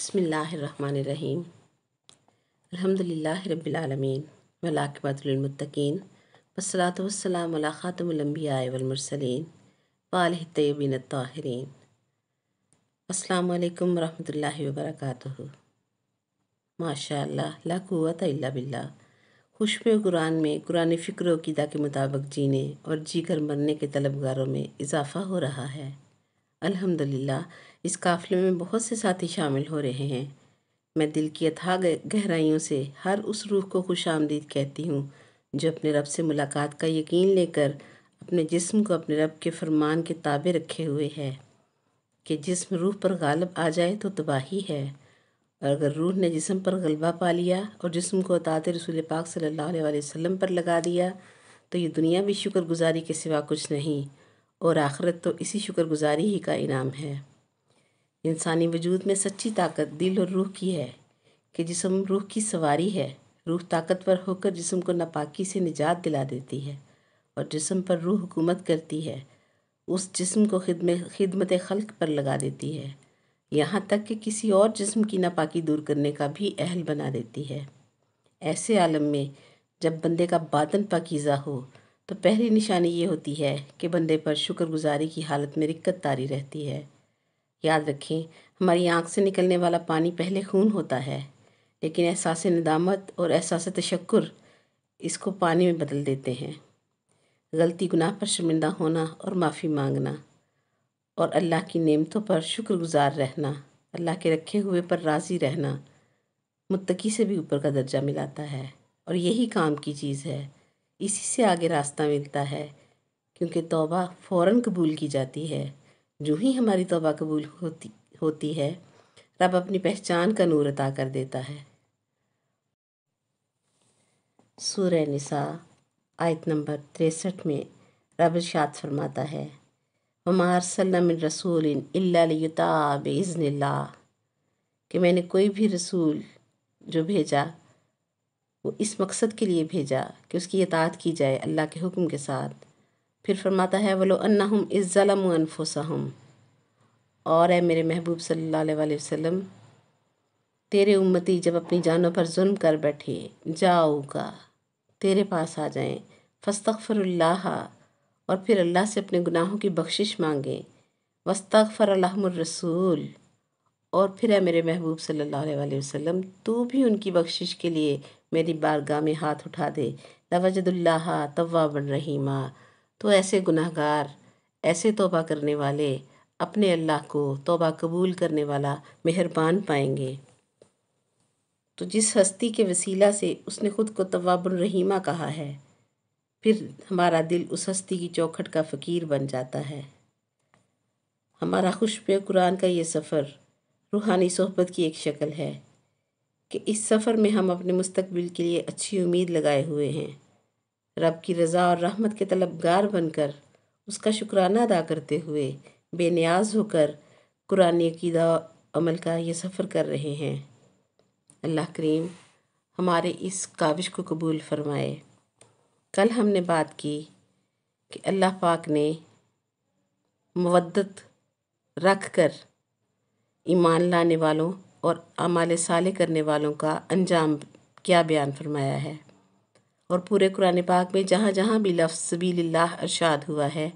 بسم اللہ الرحمن الرحیم الحمدللہ رب العالمین والعاقبۃ للمتقین والصلاۃ والسلام علی خاتم الانبیاء والمرسلین وآلہ الطیبین الطاہرین۔ السلام علیکم ورحمۃ اللہ وبرکاتہ۔ ماشاء اللہ لا قوت الا باللہ۔ خوشبو قرآن میں قرآن فکر و عقیدہ کے مطابق جینے اور جی کر مرنے کے طلبگاروں میں اضافہ ہو رہا ہے۔ الحمدللہ اس قافلے میں بہت سے ساتھی شامل ہو رہے ہیں۔ میں دل کی اتھاہ گہرائیوں سے ہر اس روح کو خوش آمدید کہتی ہوں جو اپنے رب سے ملاقات کا یقین لے کر اپنے جسم کو اپنے رب کے فرمان کے تابع رکھے ہوئے ہے کہ جسم روح پر غالب آ جائے تو تباہی ہے، اور اگر روح نے جسم پر غلبہ پا لیا اور جسم کو اطاعت رسول پاک صلی اللہ علیہ وسلم پر لگا دیا تو یہ دنیا بھی شکر گزاری کے سوا کچھ نہیں، اور آخرت تو اسی شکر گزاری ہی کا انعام ہے۔ انسانی وجود میں سچی طاقت دل اور روح کی ہے کہ جسم روح کی سواری ہے۔ روح طاقتور ہو کر جسم کو ناپاکی سے نجات دلا دیتی ہے اور جسم پر روح حکومت کرتی ہے، اس جسم کو خدمت خلق پر لگا دیتی ہے، یہاں تک کہ کسی اور جسم کی ناپاکی دور کرنے کا بھی اہل بنا دیتی ہے۔ ایسے عالم میں جب بندے کا باطن پاکیزہ ہو تو پہلی نشانی یہ ہوتی ہے کہ بندے پر شکر گزاری کی حالت میں رقت طاری رہتی ہے۔ یاد رکھیں، ہماری آنکھ سے نکلنے والا پانی پہلے خون ہوتا ہے، لیکن احساس ندامت اور احساس تشکر اس کو پانی میں بدل دیتے ہیں۔ غلطی گناہ پر شرمندہ ہونا اور معافی مانگنا اور اللہ کی نعمتوں پر شکر گزار رہنا، اللہ کے رکھے ہوئے پر راضی رہنا متقی سے بھی اوپر کا درجہ ملاتا ہے، اور یہی کام کی چیز ہے۔ اسی سے آگے راستہ ملتا ہے، کیونکہ توبہ فوراً قبول کی جاتی ہے۔ جو ہی ہماری توبہ قبول ہوتی ہے، رب اپنی پہچان کا نور عطا کر دیتا ہے۔ سورہ نساء آیت نمبر 63 میں رب ارشاد فرماتا ہے، وَمَا أَرْسَلْنَا مِن رَسُولٍ إِلَّا لِيُطَاعَ بِإِذْنِ اللَّهِ، کہ میں نے کوئی بھی رسول جو بھیجا وہ اس مقصد کے لیے بھیجا کہ اس کی اطاعت کی جائے اللہ کے حکم کے ساتھ۔ پھر فرماتا ہے وَلَوْ أَنَّهُمْ إِذ ظَّلَمُوا أَنفُسَهُمْ، اور اے میرے محبوب صلی اللہ علیہ وسلم، تیرے امتی جب اپنی جانوں پر ظلم کر بیٹھے، جاؤ کا تیرے پاس آ جائیں، فاستغفر اللہ، اور پھر اللہ سے اپنے گناہوں کی بخشش مانگیں، واستغفر لهم الرسول، اور پھر اے میرے محبوب صلی اللہ علیہ وسلم تو بھی ان کی بخشش کے لیے میری بارگاہ میں ہاتھ اٹھا دے، لوجد اللہ توابا رحیما، تو ایسے گناہگار، ایسے توبہ کرنے والے اپنے اللہ کو توبہ قبول کرنے والا مہربان پائیں گے۔ تو جس ہستی کے وسیلہ سے اس نے خود کو تواب الرحیمہ کہا ہے، پھر ہمارا دل اس ہستی کی چوکھٹ کا فقیر بن جاتا ہے۔ ہمارا خوشبو قرآن کا یہ سفر روحانی صحبت کی ایک شکل ہے کہ اس سفر میں ہم اپنے مستقبل کے لیے اچھی امید لگائے ہوئے ہیں، رب کی رضا اور رحمت کے طلبگار بن کر اس کا شکرانہ ادا کرتے ہوئے بے نیاز ہو کر قرآن عقیدہ عمل کا یہ سفر کر رہے ہیں۔ اللہ کریم ہمارے اس کاوش کو قبول فرمائے۔ کل ہم نے بات کی کہ اللہ پاک نے مودت رکھ کر ایمان لانے والوں اور اعمال صالح کرنے والوں کا انجام کیا بیان فرمایا ہے، اور پورے قرآن پاک میں جہاں جہاں بھی لفظ سبیل اللہ ارشاد ہوا ہے،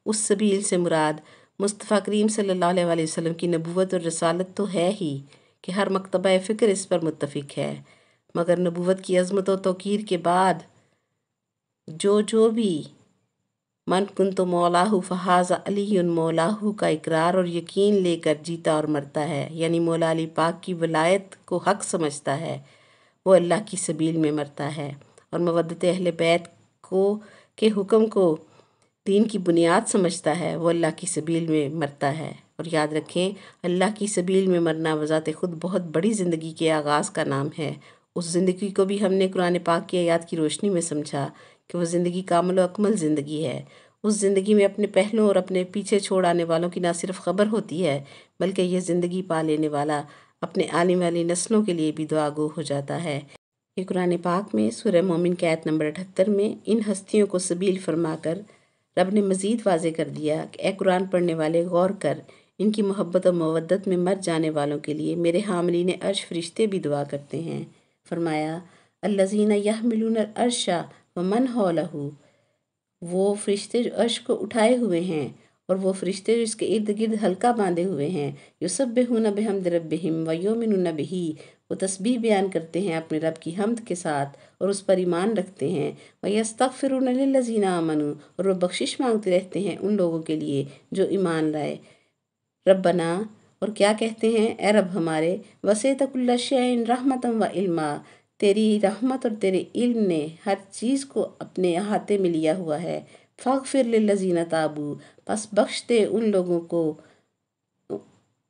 اس سبیل سے مراد مصطفیٰ کریم صلی اللہ علیہ وسلم کی نبوت اور رسالت تو ہے ہی کہ ہر مکتبہ فکر اس پر متفق ہے، مگر نبوت کی عظمت و توقیر کے بعد جو بھی من کنت مولاہ فہذا علی مولاہ کا اقرار اور یقین لے کر جیتا اور مرتا ہے، یعنی مولا علی پاک کی ولایت کو حق سمجھتا ہے، وہ اللہ کی سبیل میں مرتا ہے، اور مودت اہل بیت کے حکم کو دین کی بنیاد سمجھتا ہے، وہ اللہ کی سبیل میں مرتا ہے۔ اور یاد رکھیں، اللہ کی سبیل میں مرنا بذات خود بہت بڑی زندگی کے آغاز کا نام ہے۔ اس زندگی کو بھی ہم نے قرآن پاک کی آیات کی روشنی میں سمجھا کہ وہ زندگی کامل و اکمل زندگی ہے۔ اس زندگی میں اپنے پہلوں اور اپنے پیچھے چھوڑ آنے والوں کی نہ صرف خبر ہوتی ہے، بلکہ یہ زندگی پا لینے والا اپنے آنے والی نسلوں کے لیے بھی دعا گو ہو جاتا ہے۔ یہ قرآن پاک میں سورہ مومن کی آیت نمبر 78 میں ان ہستیوں کو سبیل فرما کر رب نے مزید واضح کر دیا کہ اے قرآن پڑھنے والے غور کر، ان کی محبت اور مودت میں مر جانے والوں کے لیے میرے حاملین عرش فرشتے بھی دعا کرتے ہیں۔ فرمایا الذین یحملون العرش ومن حولہ، وہ فرشتے جو عرش کو اٹھائے ہوئے ہیں اور وہ فرشتے جو اس کے ارد گرد حلقہ باندھے ہوئے ہیں، یسبحون بحمد ربہم ویؤمنون بہ، وہ تسبیح بیان کرتے ہیں اپنے رب کی حمد کے ساتھ اور اس پر ایمان رکھتے ہیں، ویستغفرون للذین آمنوا، اور وہ بخشش مانگتے رہتے ہیں ان لوگوں کے لیے جو ایمان لائے۔ ربنا، اور کیا کہتے ہیں، اے رب ہمارے، وسعت کل شیء رحمتا و علما، تیری رحمت اور تیرے علم نے ہر چیز کو اپنے احاطے میں لیا ہوا ہے۔ فاغفر للذین تابوا، پس بخش دے ان لوگوں کو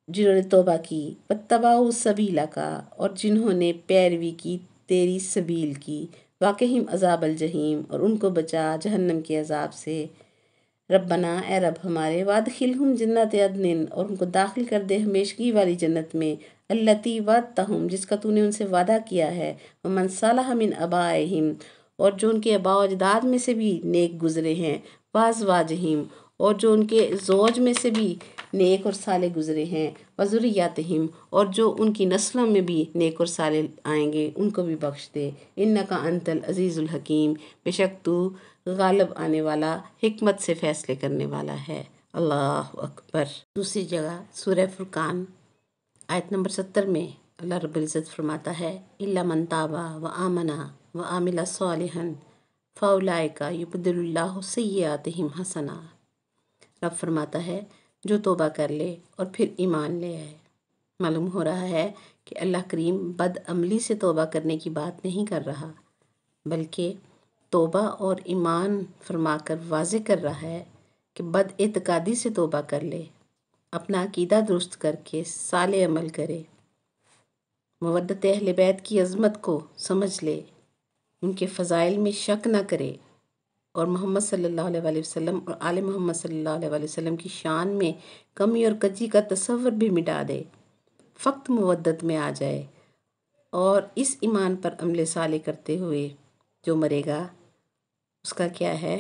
جنہوں نے توبہ کی، واتبعوا سبیلک، اور جنہوں نے پیروی کی تیری سبیل کی، وقہم عذاب الجحیم، اور ان کو بچا جہنم کے عذاب سے۔ ربنا، اے رب ہمارے، وادخلہم جنت عدن، اور ان کو داخل کر دے ہمیشگی والی جنت میں، التی وعدتہم، جس کا تو نے ان سے وعدہ کیا ہے، ومن صلح من آبائہم، اور جو ان کے آباء و اجداد میں سے بھی نیک گزرے ہیں، وازواجہم، اور جو ان کے زوج میں سے بھی نیک اور صالح گزرے ہیں، وذریاتہم، اور جو ان کی نسلوں میں بھی نیک اور صالح آئیں گے ان کو بھی بخش دے۔ انکا انت العزیز الحکیم، بے شک تو غالب آنے والا، حکمت سے فیصلے کرنے والا ہے۔ اللہ اکبر۔ دوسری جگہ سورہ فرقان آیت نمبر 70 میں اللہ رب العزت فرماتا ہے الا من تاب وآمن وعمل صالحا فاولئک یبدل اللہ سیئاتہم حسنات۔ رب فرماتا ہے جو توبہ کر لے اور پھر ایمان لے آئے۔ معلوم ہو رہا ہے کہ اللہ کریم بد عملی سے توبہ کرنے کی بات نہیں کر رہا، بلکہ توبہ اور ایمان فرما کر واضح کر رہا ہے کہ بد اعتقادی سے توبہ کر لے، اپنا عقیدہ درست کر کے صالح عمل کرے، مودت اہل بیت کی عظمت کو سمجھ لے، ان کے فضائل میں شک نہ کرے، اور محمد صلی اللہ علیہ وآلہ وسلم اور آل محمد صلی اللہ علیہ وآلہ وسلم کی شان میں کمی اور کجی کا تصور بھی مٹا دے، فقط مودت میں آ جائے، اور اس ایمان پر عمل صالح کرتے ہوئے جو مرے گا اس کا کیا ہے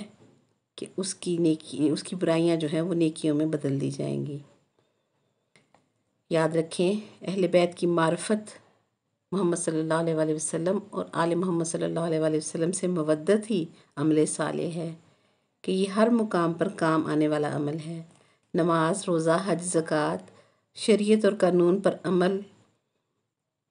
کہ اس کی برائیاں جو ہیں وہ نیکیوں میں بدل دی جائیں گی۔ یاد رکھیں اہل بیت کی معرفت محمد صلی اللہ علیہ وآلہ وسلم اور آل محمد صلی اللہ علیہ وآلہ وسلم سے مودت ہی عمل صالح ہے کہ یہ ہر مقام پر کام آنے والا عمل ہے۔ نماز، روزہ، حج، زکوٰۃ، شریعت اور قانون پر عمل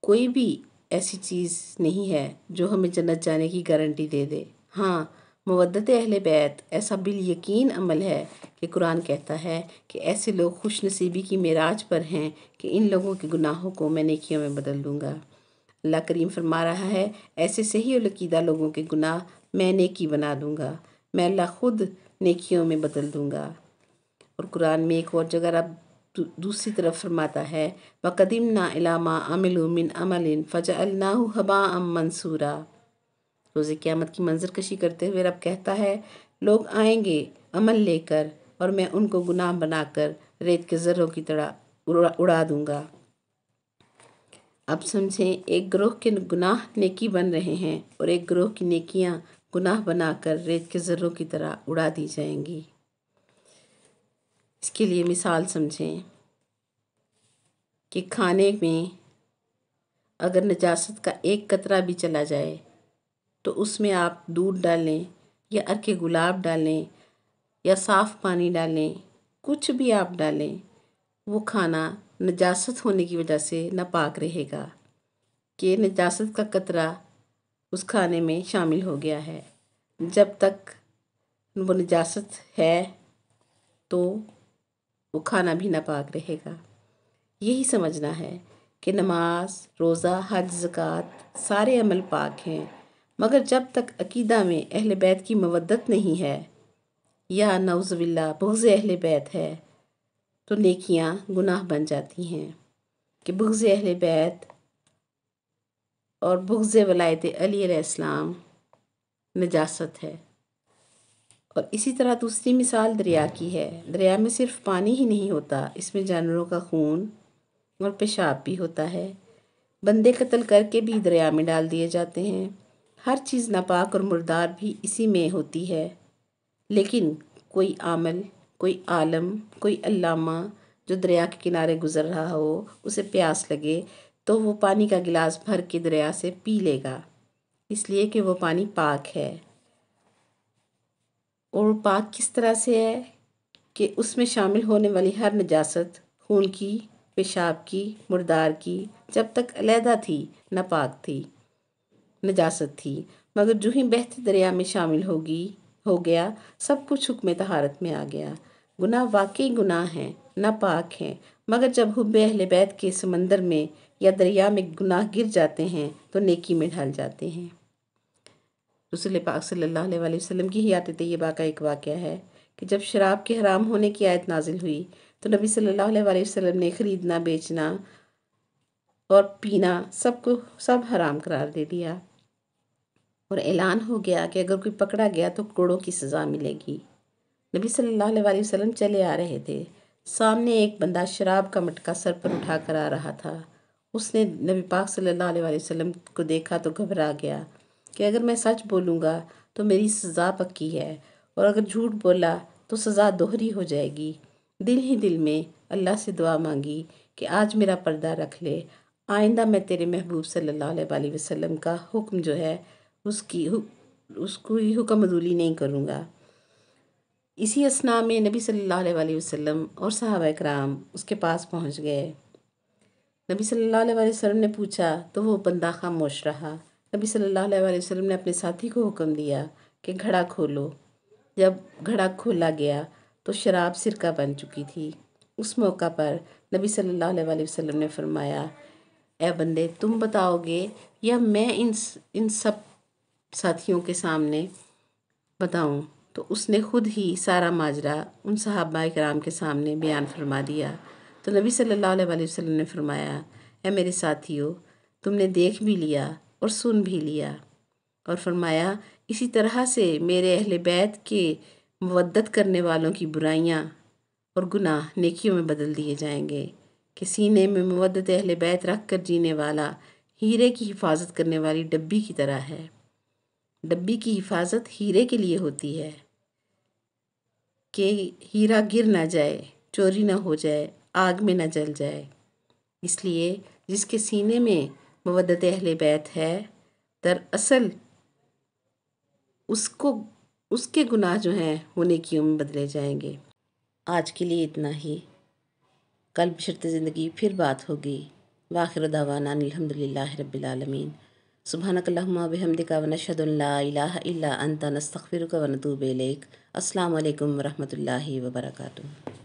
کوئی بھی ایسی چیز نہیں ہے جو ہمیں جنت جانے کی گارنٹی دے دے۔ ہاں، مودت اہل بیت ایسا بالیقین عمل ہے کہ قرآن کہتا ہے کہ ایسے لوگ خوش نصیبی کی معراج پر ہیں کہ ان لوگوں کے گناہوں کو میں نیکیوں میں بدل دوں گا۔ اللہ کریم فرما رہا ہے ایسے صحیح العقیدہ لوگوں کے گناہ میں نیکی بنا دوں گا، میں اللہ خود نیکیوں میں بدل دوں گا۔ اور قرآن میں ایک اور جگہ رب دوسری طرف فرماتا ہے وَقَدِمْنَا إِلَىٰ مَا عَمِلُوا مِنْ عَمَلٍ فَجَعَلْنَاهُ هَبَاءً مَنْثُورًا۔ روز قیامت کی منظر کشی کرتے ہوئے رب کہتا ہے لوگ آئیں گے عمل لے کر اور میں ان کو گناہ بنا کر ریت کے ذروں کی طرح اڑا دوں گا۔ اب سمجھیں ایک گروہ کے گناہ نیکی بن رہے ہیں اور ایک گروہ کی نیکیاں گناہ بنا کر ریت کے ذروں کی طرح اڑا دی جائیں گی۔ اس کے لیے مثال سمجھیں کہ کھانے میں اگر نجاست کا ایک قطرہ بھی چلا جائے تو اس میں آپ دودھ ڈالیں یا عرق گلاب ڈالیں یا صاف پانی ڈالیں، کچھ بھی آپ ڈالیں، وہ کھانا نجاست ہونے کی وجہ سے ناپاک رہے گا کہ نجاست کا قطرہ اس کھانے میں شامل ہو گیا ہے۔ جب تک وہ نجاست ہے تو وہ کھانا بھی ناپاک رہے گا۔ یہی سمجھنا ہے کہ نماز، روزہ، حج، زکوٰۃ سارے عمل پاک ہیں، مگر جب تک عقیدہ میں اہل بیت کی مودت نہیں ہے یا نعوذ باللہ بغض اہل بیت ہے تو نیکیاں گناہ بن جاتی ہیں کہ بغض اہل بیت اور بغض ولایت علی علیہ السلام نجاست ہے۔ اور اسی طرح دوسری مثال دریا کی ہے۔ دریا میں صرف پانی ہی نہیں ہوتا، اس میں جانوروں کا خون اور پیشاب بھی ہوتا ہے۔ بندے قتل کر کے بھی دریا میں ڈال دیے جاتے ہیں۔ ہر چیز ناپاک اور مردار بھی اسی میں ہوتی ہے، لیکن کوئی عامل، کوئی عالم، کوئی علامہ جو دریا کے کنارے گزر رہا ہو اسے پیاس لگے تو وہ پانی کا گلاس بھر کے دریا سے پی لے گا، اس لیے کہ وہ پانی پاک ہے۔ اور پاک کس طرح سے ہے کہ اس میں شامل ہونے والی ہر نجاست، خون کی، پیشاب کی، مردار کی، جب تک علیحدہ تھی ناپاک تھی، نجاست تھی، مگر جو ہی بہتے دریا میں شامل ہو گیا سب کچھ حکم طہارت میں آ گیا۔ گناہ واقعی گناہ ہیں، ناپاک ہیں، مگر جب حب اہل بیت کے سمندر میں یا دریا میں گناہ گر جاتے ہیں تو نیکی میں ڈھل جاتے ہیں۔ رسول پاک صلی اللہ علیہ وآلہ وسلم کی حیات طیبہ کا ایک واقعہ ہے کہ جب شراب کے حرام ہونے کی آیت نازل ہوئی تو نبی صلی اللہ علیہ وآلہ وسلم نے خریدنا، بیچنا اور پینا سب حرام قرار دے دیا، اور اعلان ہو گیا کہ اگر کوئی پکڑا گیا تو کوڑوں کی سزا ملے گی۔ نبی صلی اللہ علیہ وآلہ وسلم چلے آ رہے تھے، سامنے ایک بندہ شراب کا مٹکا سر پر اٹھا کر آ رہا تھا۔ اس نے نبی پاک صلی اللہ علیہ وآلہ وسلم کو دیکھا تو گھبرا گیا کہ اگر میں سچ بولوں گا تو میری سزا پکی ہے، اور اگر جھوٹ بولا تو سزا دوہری ہو جائے گی۔ دل ہی دل میں اللہ سے دعا مانگی کہ آج میرا پردہ رکھ لے، آئندہ میں تیرے محبوب صلی اللہ علیہ وآلہ وسلم کا حکم جو ہے اس کو حکم عدولی نہیں کروں گا۔ اسی اثناء میں نبی صلی اللہ علیہ وآلہ وسلم اور صحابہ کرام اس کے پاس پہنچ گئے۔ نبی صلی اللہ علیہ وآلہ وسلم نے پوچھا تو وہ بندہ خاموش رہا۔ نبی صلی اللہ علیہ وآلہ وسلم نے اپنے ساتھی کو حکم دیا کہ گھڑا کھولو۔ جب گھڑا کھولا گیا تو شراب سرکہ بن چکی تھی۔ اس موقع پر نبی صلی اللہ علیہ وآلہ وسلم نے فرمایا، اے بندے تم بتاؤ گے یا میں ان سب ساتھیوں کے سامنے بتاؤں؟ تو اس نے خود ہی سارا ماجرا ان صحابہ کرام کے سامنے بیان فرما دیا۔ تو نبی صلی اللہ علیہ وآلہ وسلم نے فرمایا، اے میرے ساتھیو، تم نے دیکھ بھی لیا اور سن بھی لیا، اور فرمایا اسی طرح سے میرے اہل بیت کے مودت کرنے والوں کی برائیاں اور گناہ نیکیوں میں بدل دیے جائیں گے کہ سینے میں مودت اہل بیت رکھ کر جینے والا ہیرے کی حفاظت کرنے والی ڈبی کی طرح ہے۔ ڈبی کی حفاظت ہیرے کے لیے ہوتی ہے کہ ہیرا گر نہ جائے، چوری نہ ہو جائے، آگ میں نہ جل جائے۔ اس لیے جس کے سینے میں مودت اہل بیت ہے دراصل اس کے گناہ جو ہیں وہ نیکیوں میں بدلے جائیں گے۔ آج کے لیے اتنا ہی، کل بشرط زندگی پھر بات ہوگی۔ وآخر دعوانا الحمدللہ رب العالمین۔ سبحانک اللہم و بحمدک ونشہد ان لا الہ الا انت نستغفرک ونتوب الیک۔ السلام علیکم ورحمۃ اللہ وبرکاتہ۔